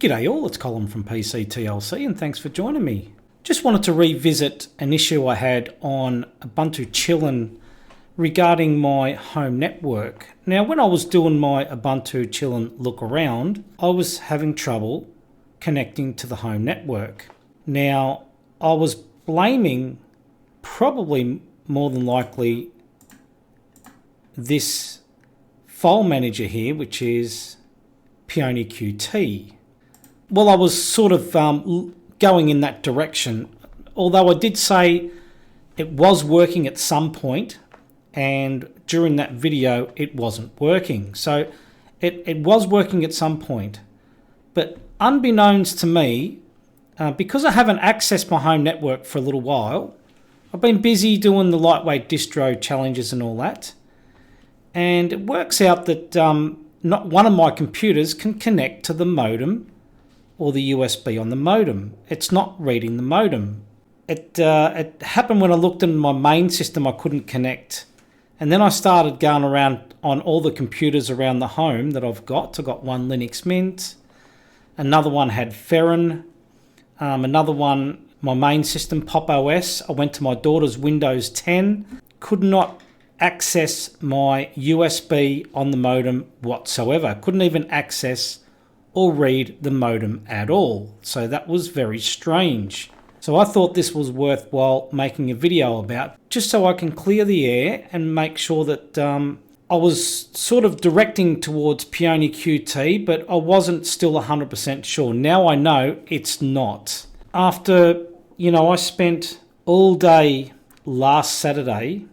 G'day all, it's Colin from PCTLC and thanks for joining me. Just wanted to revisit an issue I had on Ubuntu Chillin regarding my home network. Now when I was doing my Ubuntu Chillin look around, I was having trouble connecting to the home network. Now I was blaming probably more than likely this file manager here, which is PeonyQt. Well, I was sort of going in that direction, although I did say it was working at some point, and during that video it wasn't working. So it was working at some point, but unbeknownst to me, because I haven't accessed my home network for a little while, I've been busy doing the lightweight distro challenges and all that, and it works out that not one of my computers can connect to the modem or the USB on the modem. It's not reading the modem. It happened when I looked in my main system, I couldn't connect. And then I started going around on all the computers around the home that I've got. I got one Linux Mint, another one had Ferrin, another one, my main system, Pop! OS. I went to my daughter's Windows 10, could not access my USB on the modem whatsoever. Couldn't even access or read the modem at all. So that was very strange. So I thought this was worthwhile making a video about, just so I can clear the air and make sure that I was sort of directing towards PeonyQt, but I wasn't still 100% sure. Now I know it's not. After, I spent all day last Saturday,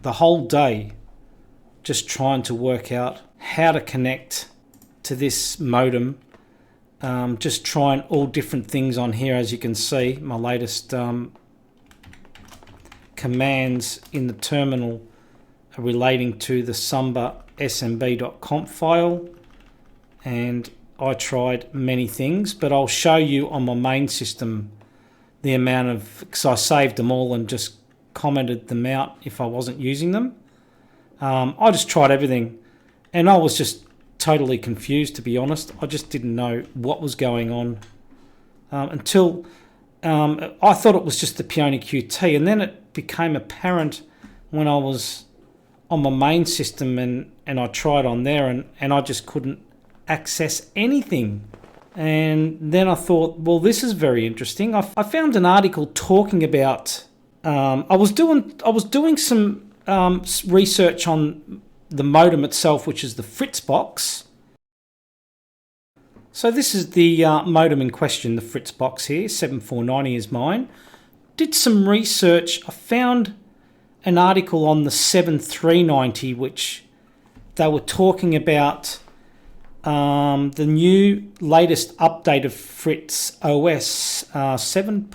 the whole day, just trying to work out how to connect to this modem. Just trying all different things on here. As you can see, my latest commands in the terminal are relating to the sumba smb.conf file, and I tried many things, but I'll show you on my main system the amount of, because I saved them all and just commented them out if I wasn't using them. I just tried everything, and I was just totally confused, to be honest. I just didn't know what was going on until I thought it was just the PeonyQt, and then it became apparent when I was on my main system and I tried on there, and I just couldn't access anything. And then I thought, well, this is very interesting. I found an article talking about I was doing some research on the modem itself, which is the FritzBox. So this is the modem in question, the FritzBox here, 7490 is mine. Did some research. I found an article on the 7390, which they were talking about the new latest update of FritzOS 7.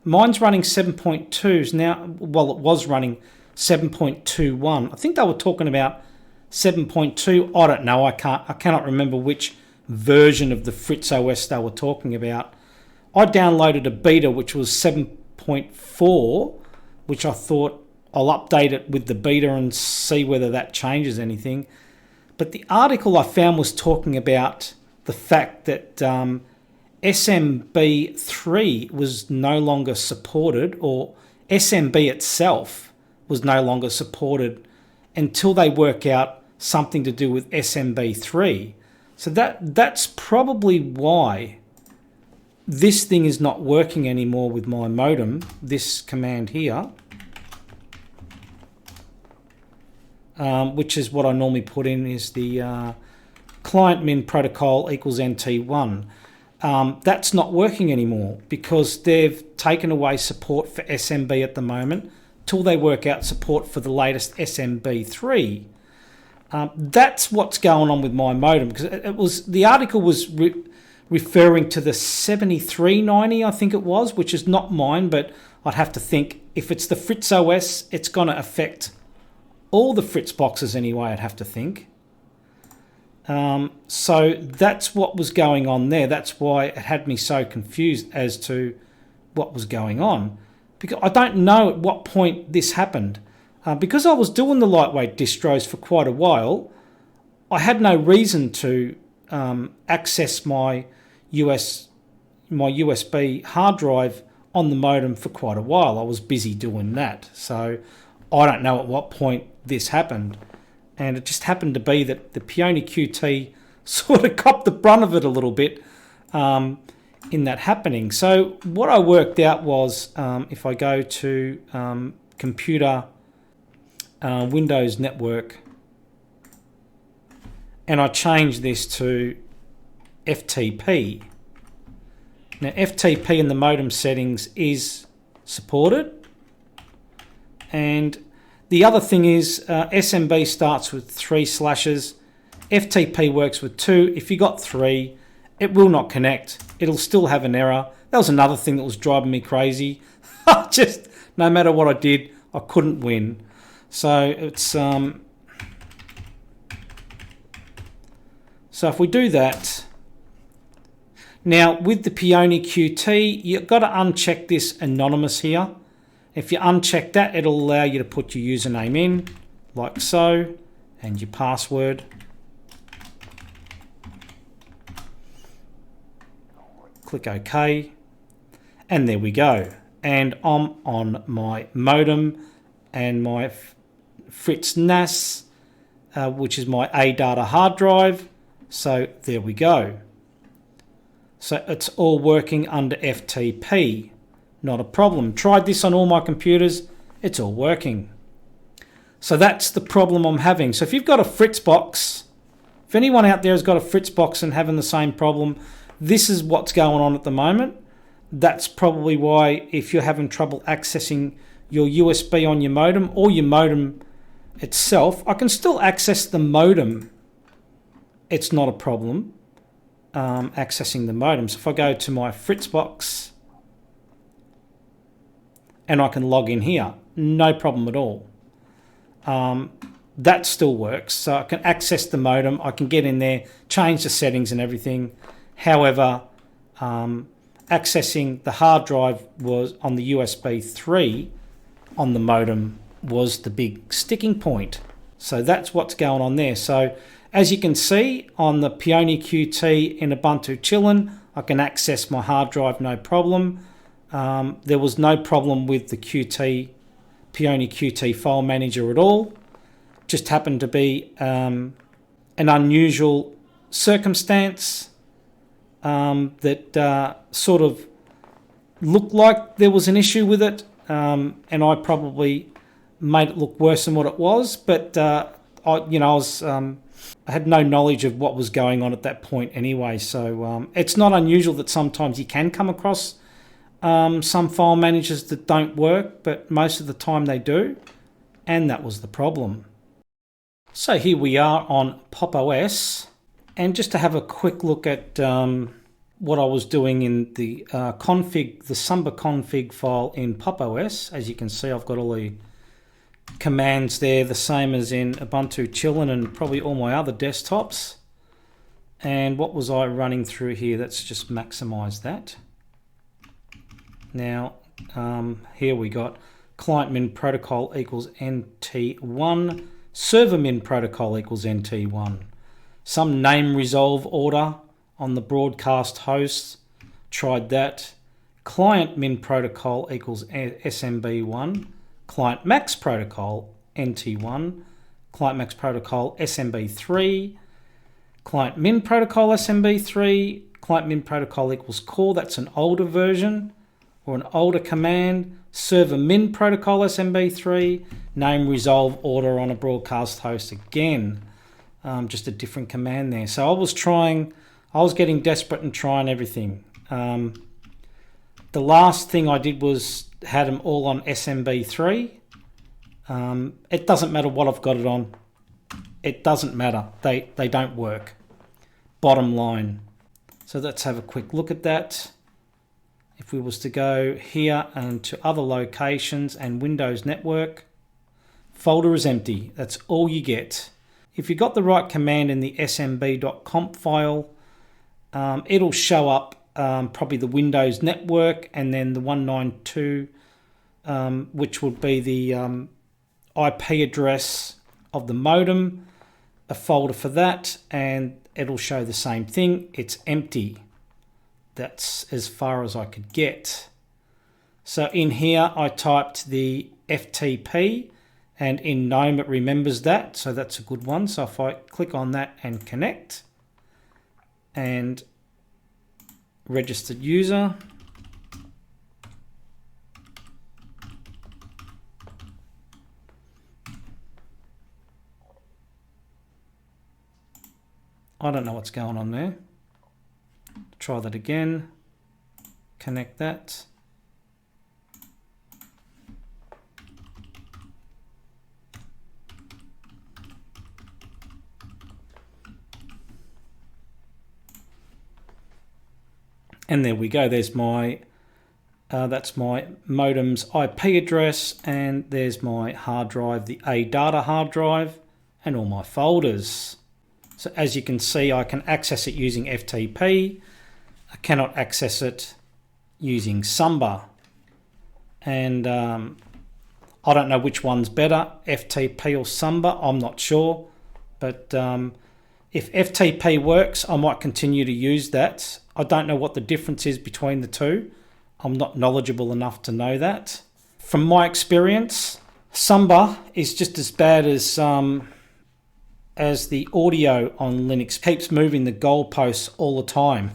Mine's running 7.2s now. Well, it was running 7.21. I think they were talking about 7.2. I don't know. I cannot remember which version of the FritzOS they were talking about. I downloaded a beta which was 7.4, which I thought I'll update it with the beta and see whether that changes anything. But the article I found was talking about the fact that SMB3 was no longer supported, or SMB itself was no longer supported until they work out something to do with SMB3. So that's probably why this thing is not working anymore with my modem, this command here, which is what I normally put in, is the client min protocol equals NT1. That's not working anymore because they've taken away support for SMB at the moment till they work out support for the latest SMB3. That's what's going on with my modem, because the article was referring to the 7390, I think it was, which is not mine, but I'd have to think if it's the FritzOS, it's going to affect all the FritzBoxes anyway, I'd have to think. So that's what was going on there. That's why it had me so confused as to what was going on, because I don't know at what point this happened. Because I was doing the lightweight distros for quite a while, I had no reason to access my USB hard drive on the modem for quite a while. I was busy doing that. So I don't know at what point this happened. And it just happened to be that the Peony QT sort of copped the brunt of it a little bit in that happening. So what I worked out was if I go to computer Windows Network and I change this to FTP. Now FTP in the modem settings is supported, and the other thing is SMB starts with 3 slashes, FTP works with 2. If you got 3, it will not connect. It'll still have an error. That was another thing that was driving me crazy. Just no matter what I did, I couldn't win. So it's so if we do that. Now with the Peony QT, you've got to uncheck this anonymous here. If you uncheck that, it'll allow you to put your username in, like so, and your password. Click OK, and there we go. And I'm on my modem and my FritzOS, which is my ADATA hard drive. So there we go. So it's all working under FTP. Not a problem. Tried this on all my computers. It's all working. So that's the problem I'm having. So if you've got a FritzBox, if anyone out there has got a FritzBox and having the same problem, this is what's going on at the moment. That's probably why, if you're having trouble accessing your USB on your modem or your modem itself, I can still access the modem. It's not a problem accessing the modem. So if I go to my FritzBox and I can log in here, no problem at all. That still works. So I can access the modem. I can get in there, change the settings and everything. However, accessing the hard drive was on the USB 3 on the modem was the big sticking point. So that's what's going on there. So as you can see on the Peony QT in Ubuntu chillin', I can access my hard drive no problem. There was no problem with the Peony QT file manager at all. Just happened to be an unusual circumstance that sort of looked like there was an issue with it, and I probably made it look worse than what it was. But I had no knowledge of what was going on at that point anyway. So it's not unusual that sometimes you can come across some file managers that don't work, but most of the time they do, and that was the problem. So here we are on PopOS, and just to have a quick look at what I was doing in the config, the Samba config file in PopOS. As you can see, I've got all the commands there, the same as in Ubuntu chillin' and probably all my other desktops. And what was I running through here? Let's just maximize that. Now, here we got client min protocol equals NT1, server min protocol equals NT1. Some name resolve order on the broadcast host, tried that. Client min protocol equals SMB1, client max protocol NT1, client max protocol SMB3, client min protocol SMB3, client min protocol equals core, that's an older version or an older command, server min protocol SMB3, name resolve order on a broadcast host again, just a different command there. So I was getting desperate and trying everything. The last thing I did was had them all on SMB3. It doesn't matter what I've got it on. It doesn't matter. They don't work. Bottom line. So let's have a quick look at that. If we was to go here and to other locations and Windows Network, folder is empty. That's all you get. If you got the right command in the smb.conf file, it'll show up probably the Windows Network and then the 192, which would be the IP address of the modem. a folder for that, and it'll show the same thing. It's empty. That's as far as I could get. So in here, I typed the FTP, and in GNOME it remembers that, so that's a good one. So if I click on that and connect, and registered user, I don't know what's going on there. Try that again. Connect that. And there we go. There's my, that's my modem's IP address, and there's my hard drive, the ADATA hard drive, and all my folders. So as you can see, I can access it using FTP. I cannot access it using Samba. And I don't know which one's better, FTP or Samba, I'm not sure. But if FTP works, I might continue to use that. I don't know what the difference is between the two. I'm not knowledgeable enough to know that. From my experience, Samba is just as bad as the audio on Linux. Keeps moving the goalposts all the time.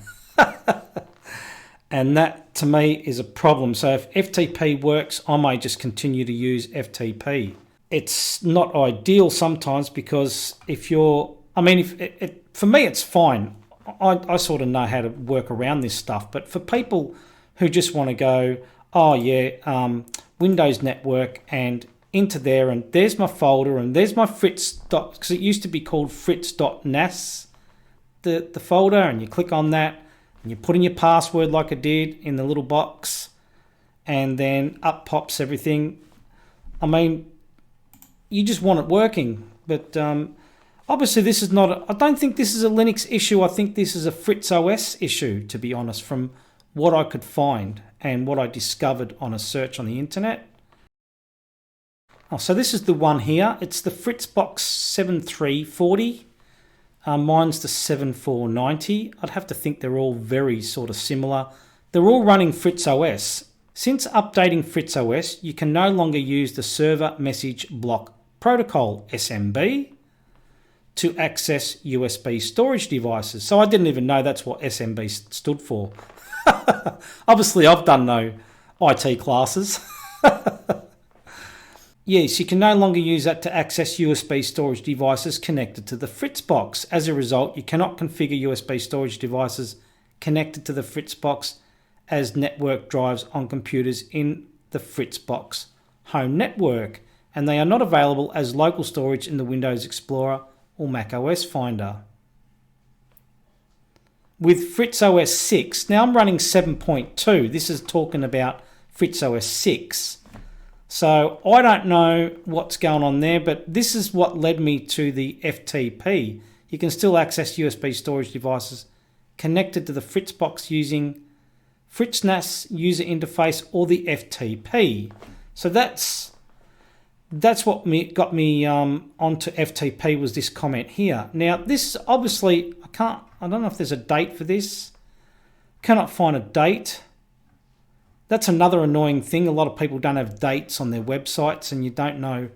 And that to me is a problem. So if FTP works, I may just continue to use FTP. It's not ideal sometimes because if you're, I mean, for me it's fine. I sort of know how to work around this stuff. But for people who just want to go, oh yeah, Windows Network and into there, and there's my folder, and there's my Fritz because it used to be called fritz.nas, the folder, and you click on that, and you put in your password like I did in the little box, and then up pops everything. I mean, you just want it working, but obviously this is not, I don't think this is a Linux issue. I think this is a FritzOS issue, to be honest, from what I could find and what I discovered on a search on the internet. Oh, so this is the one here. It's the FritzBox 7340. Mine's the 7490. I'd have to think they're all very sort of similar. They're all running FritzOS. Since updating FritzOS, you can no longer use the Server Message Block Protocol, SMB, to access USB storage devices. So I didn't even know that's what SMB stood for. Obviously, I've done no IT classes. Yes, you can no longer use that to access USB storage devices connected to the FritzBox. As a result, you cannot configure USB storage devices connected to the FritzBox as network drives on computers in the FritzBox home network, and they are not available as local storage in the Windows Explorer or Mac OS Finder. With FritzOS 6, now I'm running 7.2. This is talking about FritzOS 6. So I don't know what's going on there, but this is what led me to the FTP. You can still access USB storage devices connected to the FritzBox using FritzNAS user interface or the FTP. So that's what got me onto FTP, was this comment here. Now this obviously, I don't know if there's a date for this. Cannot find a date. That's another annoying thing. A lot of people don't have dates on their websites, and you don't know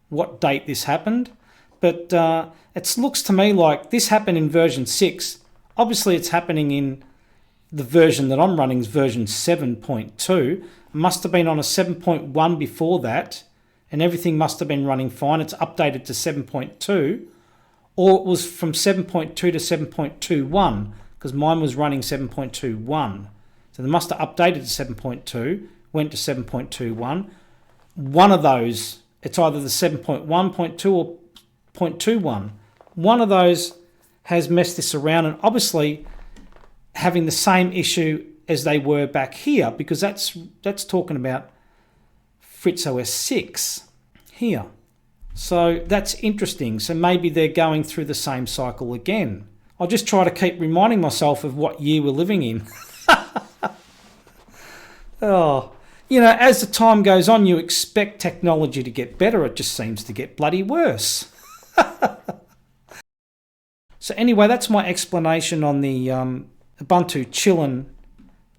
what date this happened. But it looks to me like this happened in version 6. Obviously, it's happening in the version that I'm running, is version 7.2. It must have been on a 7.1 before that, and everything must have been running fine. It's updated to 7.2, or it was from 7.2 to 7.21, because mine was running 7.21. So they must have updated to 7.2, went to 7.21. One of those, it's either the 7.1, 0.2 or 0.21. One of those has messed this around, and obviously having the same issue as they were back here, because that's talking about FritzOS 6 here. So that's interesting. So maybe they're going through the same cycle again. I'll just try to keep reminding myself of what year we're living in. Oh, you know, as the time goes on, you expect technology to get better. It just seems to get bloody worse. So anyway, that's my explanation on the Ubuntu chillin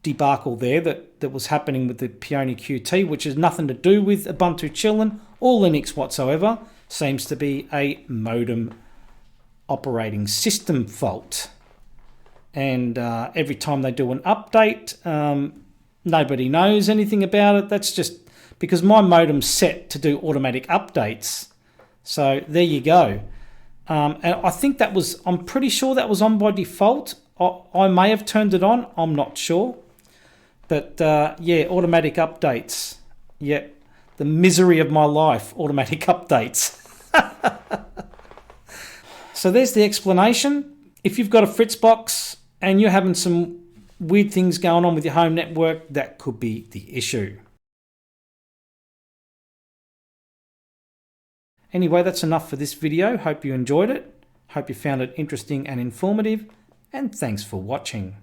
debacle there that was happening with the Peony QT, which has nothing to do with Ubuntu chillin or Linux whatsoever. Seems to be a modem operating system fault. And every time they do an update, nobody knows anything about it. That's just because my modem's set to do automatic updates. So there you go. And I think I'm pretty sure that was on by default. I may have turned it on, I'm not sure. But yeah, automatic updates. Yep, the misery of my life, automatic updates. So there's the explanation. If you've got a FritzBox and you're having some weird things going on with your home network, that could be the issue. Anyway, that's enough for this video. Hope you enjoyed it. Hope you found it interesting and informative. And thanks for watching.